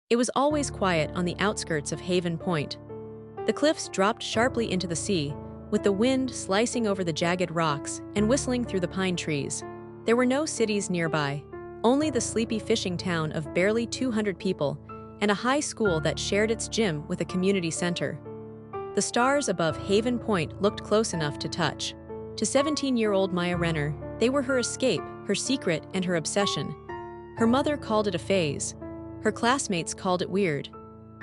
It was always quiet on the outskirts of Haven Point. The cliffs dropped sharply into the sea, with the wind slicing over the jagged rocks and whistling through the pine trees. There were no cities nearby, only the sleepy fishing town of barely 200 people and a high school that shared its gym with a community center. The stars above Haven Point looked close enough to touch. To 17-year-old Maya Renner, they were her escape, her secret, and her obsession. Her mother called it a phase. Her classmates called it weird.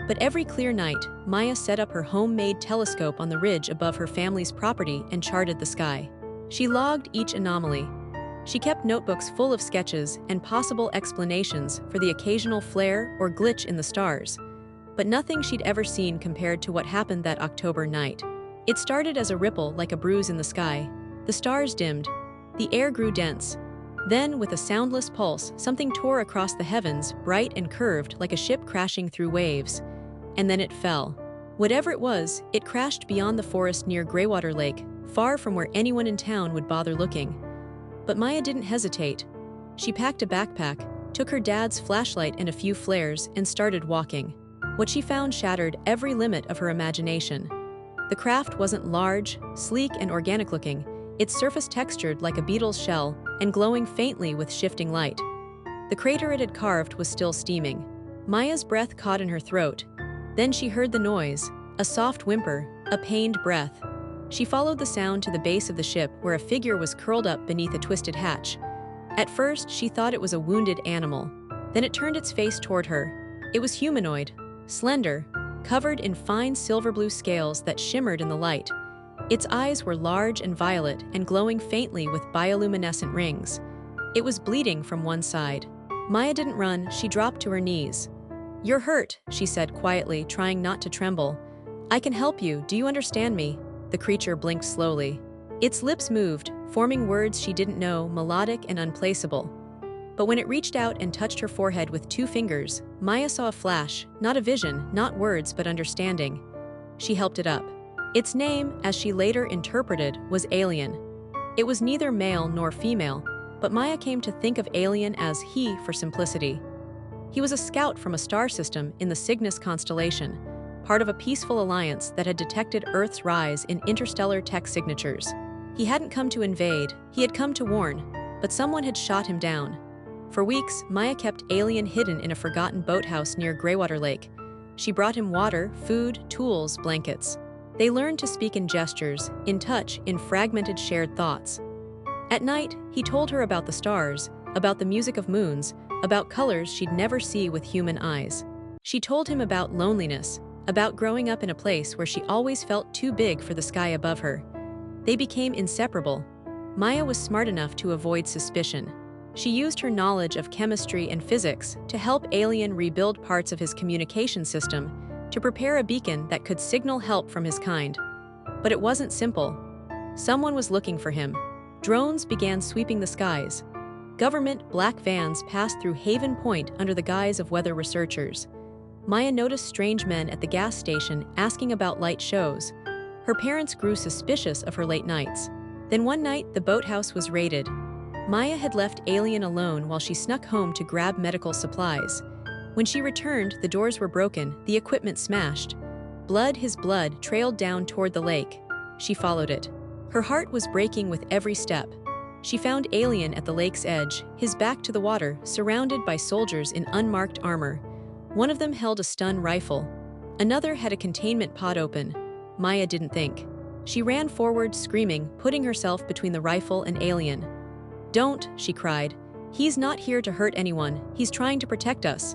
But every clear night, Maya set up her homemade telescope on the ridge above her family's property and charted the sky. She logged each anomaly. She kept notebooks full of sketches and possible explanations for the occasional flare or glitch in the stars. But nothing she'd ever seen compared to what happened that October night. It started as a ripple like a bruise in the sky. The stars dimmed. The air grew dense. Then, with a soundless pulse, something tore across the heavens, bright and curved like a ship crashing through waves. And then it fell. Whatever it was, it crashed beyond the forest near Greywater Lake, far from where anyone in town would bother looking. But Maya didn't hesitate. She packed a backpack, took her dad's flashlight and a few flares, and started walking. What she found shattered every limit of her imagination. The craft wasn't large, sleek, and organic-looking. Its surface textured like a beetle's shell and glowing faintly with shifting light. The crater it had carved was still steaming. Maya's breath caught in her throat. Then she heard the noise, a soft whimper, a pained breath. She followed the sound to the base of the ship where a figure was curled up beneath a twisted hatch. At first, she thought it was a wounded animal. Then it turned its face toward her. It was humanoid, slender, covered in fine silver-blue scales that shimmered in the light. Its eyes were large and violet and glowing faintly with bioluminescent rings. It was bleeding from one side. Maya didn't run, she dropped to her knees. "You're hurt," she said quietly, trying not to tremble. "I can help you, do you understand me?" The creature blinked slowly. Its lips moved, forming words she didn't know, melodic and unplaceable. But when it reached out and touched her forehead with 2 fingers, Maya saw a flash, not a vision, not words, but understanding. She helped it up. Its name, as she later interpreted, was Alien. It was neither male nor female, but Maya came to think of Alien as he for simplicity. He was a scout from a star system in the Cygnus constellation, part of a peaceful alliance that had detected Earth's rise in interstellar tech signatures. He hadn't come to invade, he had come to warn, but someone had shot him down. For weeks, Maya kept Alien hidden in a forgotten boathouse near Greywater Lake. She brought him water, food, tools, blankets. They learned to speak in gestures, in touch, in fragmented shared thoughts. At night, he told her about the stars, about the music of moons, about colors she'd never see with human eyes. She told him about loneliness, about growing up in a place where she always felt too big for the sky above her. They became inseparable. Maya was smart enough to avoid suspicion. She used her knowledge of chemistry and physics to help Alien rebuild parts of his communication system, to prepare a beacon that could signal help from his kind. But it wasn't simple. Someone was looking for him. Drones began sweeping the skies. Government black vans passed through Haven Point under the guise of weather researchers. Maya noticed strange men at the gas station asking about light shows. Her parents grew suspicious of her late nights. Then one night, the boathouse was raided. Maya had left Alien alone while she snuck home to grab medical supplies. When she returned, the doors were broken, the equipment smashed. His blood, trailed down toward the lake. She followed it. Her heart was breaking with every step. She found Alien at the lake's edge, his back to the water, surrounded by soldiers in unmarked armor. One of them held a stun rifle. Another had a containment pod open. Maya didn't think. She ran forward, screaming, putting herself between the rifle and Alien. "Don't," she cried. "He's not here to hurt anyone. He's trying to protect us."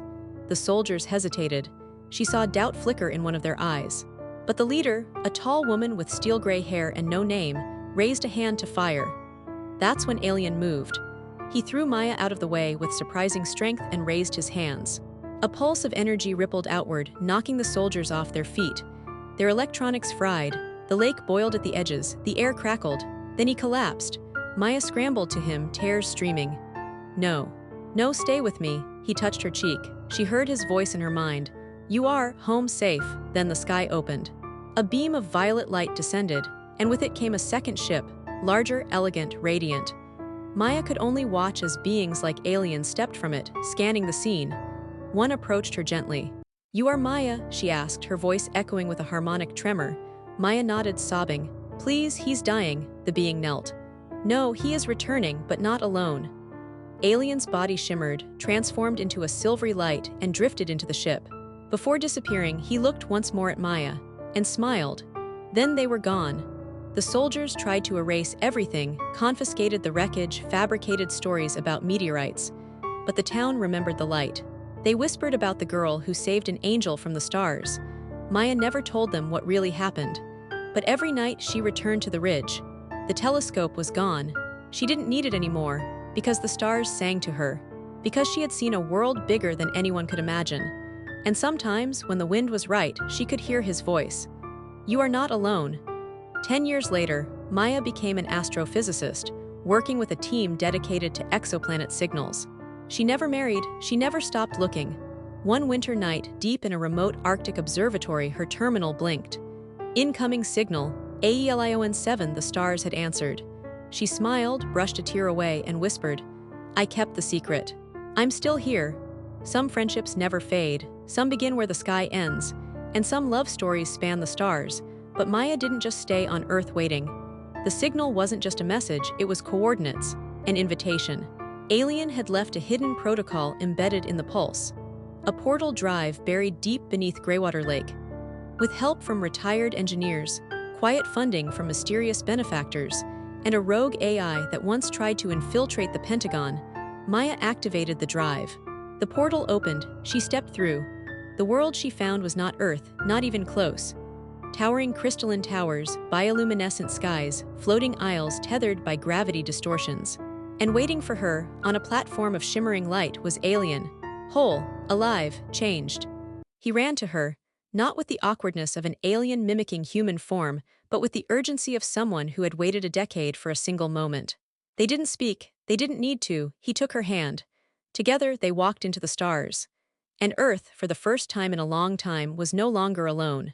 The soldiers hesitated. She saw doubt flicker in one of their eyes. But the leader, a tall woman with steel gray hair and no name, raised a hand to fire. That's when Alien moved. He threw Maya out of the way with surprising strength and raised his hands. A pulse of energy rippled outward, knocking the soldiers off their feet. Their electronics fried. The lake boiled at the edges. The air crackled. Then he collapsed. Maya scrambled to him, tears streaming. "No. No, stay with me." He touched her cheek. She heard his voice in her mind. "You are home safe." Then the sky opened. A beam of violet light descended, and with it came a second ship, larger, elegant, radiant. Maya could only watch as beings like Aliens stepped from it, scanning the scene. One approached her gently. "You are Maya?" she asked, her voice echoing with a harmonic tremor. Maya nodded, sobbing. "Please, he's dying," the being knelt. "No, he is returning, but not alone." Alien's body shimmered, transformed into a silvery light, and drifted into the ship. Before disappearing, he looked once more at Maya and smiled. Then they were gone. The soldiers tried to erase everything, confiscated the wreckage, fabricated stories about meteorites. But the town remembered the light. They whispered about the girl who saved an angel from the stars. Maya never told them what really happened. But every night she returned to the ridge. The telescope was gone. She didn't need it anymore, because the stars sang to her, because she had seen a world bigger than anyone could imagine. And sometimes, when the wind was right, she could hear his voice. "You are not alone." 10 years later, Maya became an astrophysicist, working with a team dedicated to exoplanet signals. She never married, she never stopped looking. One winter night, deep in a remote Arctic observatory, her terminal blinked. "Incoming signal, AELION7," the stars had answered. She smiled, brushed a tear away, and whispered, "I kept the secret. I'm still here." Some friendships never fade, some begin where the sky ends, and some love stories span the stars. But Maya didn't just stay on Earth waiting. The signal wasn't just a message, it was coordinates, an invitation. Alien had left a hidden protocol embedded in the pulse. A portal drive buried deep beneath Greywater Lake. With help from retired engineers, quiet funding from mysterious benefactors, and a rogue AI that once tried to infiltrate the Pentagon, Maya activated the drive. The portal opened, she stepped through. The world she found was not Earth, not even close. Towering crystalline towers, bioluminescent skies, floating isles tethered by gravity distortions. And waiting for her, on a platform of shimmering light, was Alien. Whole, alive, changed. He ran to her, not with the awkwardness of an alien mimicking human form, but with the urgency of someone who had waited a decade for a single moment. They didn't speak, they didn't need to, he took her hand. Together they walked into the stars. And Earth, for the first time in a long time, was no longer alone.